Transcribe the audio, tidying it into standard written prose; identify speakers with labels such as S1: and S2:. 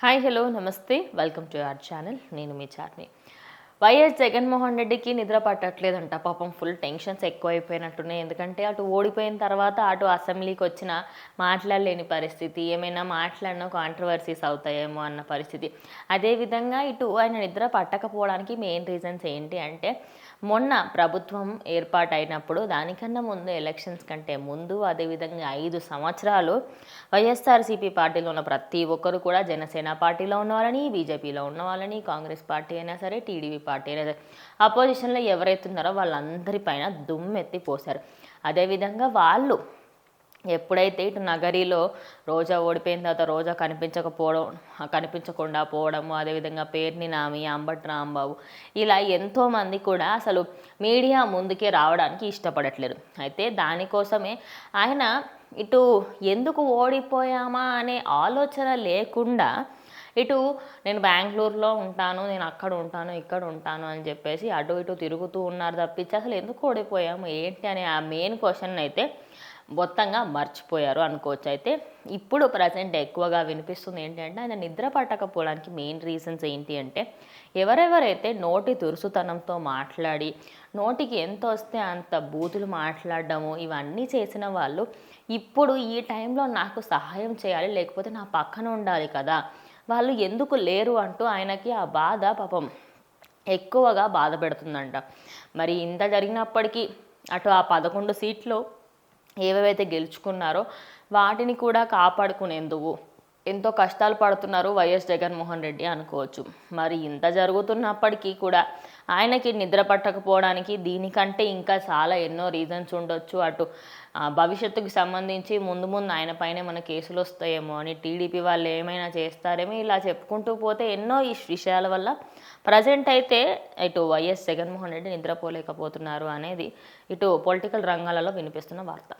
S1: Hi hello నమస్తే welcome to our channel. నేను మీ Charmi. YS Jaganmohan రెడ్డికి నిద్ర పట్టట్లేదంట. పాపం ఫుల్ టెన్షన్స్ ఎక్కువైపోయినట్టున్నాయి. ఎందుకంటే అటు ఓడిపోయిన తర్వాత అటు అసెంబ్లీకి వచ్చిన మాట్లాడలేని పరిస్థితి, ఏమైనా మాట్లాడినా కాంట్రవర్సీస్ అవుతాయేమో అన్న పరిస్థితి. అదేవిధంగా ఇటు ఆయన నిద్ర పట్టకపోవడానికి మెయిన్ రీజన్స్ ఏంటి అంటే, మొన్న ప్రభుత్వం ఏర్పాటైనప్పుడు దానికన్నా ముందు ఎలక్షన్స్ కంటే ముందు, అదేవిధంగా 5 సంవత్సరాలు వైఎస్ఆర్సీపీ పార్టీలో ఉన్న ప్రతి ఒక్కరు కూడా జనసేన పార్టీలో ఉన్న వాళ్ళని, బీజేపీలో ఉన్న వాళ్ళని, కాంగ్రెస్ పార్టీ అయినా సరే, టీడీపీ పార్టీ అయినా సరే, అపోజిషన్లో ఎవరైతే ఉన్నారో వాళ్ళందరిపైన దుమ్మెత్తి పోశారు. అదేవిధంగా వాళ్ళు ఎప్పుడైతే ఇటు నగరిలో రోజా ఓడిపోయిన తర్వాత రోజా కనిపించకుండా పోవడము, అదేవిధంగా పేర్ని నామి, అంబటి రాంబాబు, ఇలా ఎంతోమంది కూడా అసలు మీడియా ముందుకే రావడానికి ఇష్టపడట్లేదు. అయితే దానికోసమే ఆయన ఇటు ఎందుకు ఓడిపోయామా అనే ఆలోచన లేకుండా ఇటు నేను బెంగళూరులో ఉంటాను, నేను అక్కడ ఉంటాను, ఇక్కడ ఉంటాను అని చెప్పేసి అటు ఇటు తిరుగుతూ ఉన్నారు తప్పించి అసలు ఎందుకు ఓడిపోయాము ఏంటి అనే ఆ మెయిన్ క్వశ్చన్ అయితే మొత్తంగా మర్చిపోయారు అనుకోవచ్చు. అయితే ఇప్పుడు ప్రజెంట్ ఎక్కువగా వినిపిస్తుంది ఏంటంటే, ఆయన నిద్ర పట్టకపోవడానికి మెయిన్ రీజన్స్ ఏంటి అంటే, ఎవరెవరైతే నోటి తురుసుతనంతో మాట్లాడి నోటికి ఎంత వస్తే అంత బూతులు మాట్లాడడము ఇవన్నీ చేసిన వాళ్ళు ఇప్పుడు ఈ టైంలో నాకు సహాయం చేయాలి, లేకపోతే నా పక్కన ఉండాలి కదా, వాళ్ళు ఎందుకు లేరు అంటూ ఆయనకి ఆ బాధ పాపం ఎక్కువగా బాధ పెడుతుందంట. మరి ఇంత జరిగినప్పటికీ అటు ఆ 11 సీట్లు ఏవేవైతే గెలుచుకున్నారో వాటిని కూడా కాపాడుకునేందుకు ఎంతో కష్టాలు పడుతున్నారు వైఎస్ జగన్మోహన్ రెడ్డి అనుకోవచ్చు. మరి ఇంత జరుగుతున్నప్పటికీ కూడా ఆయనకి నిద్ర పట్టకపోవడానికి దీనికంటే ఇంకా చాలా ఎన్నో రీజన్స్ ఉండొచ్చు. అటు భవిష్యత్తుకు సంబంధించి ముందు ముందు ఆయన పైన మన కేసులు వస్తాయేమో అని, టీడీపీ వాళ్ళు ఏమైనా చేస్తారేమో, ఇలా చెప్పుకుంటూ పోతే ఎన్నో ఈ విషయాల వల్ల ప్రజెంట్ అయితే ఇటు వైఎస్ జగన్మోహన్ రెడ్డి నిద్రపోలేకపోతున్నారు అనేది ఇటు పొలిటికల్ రంగాలలో వినిపిస్తున్న వార్త.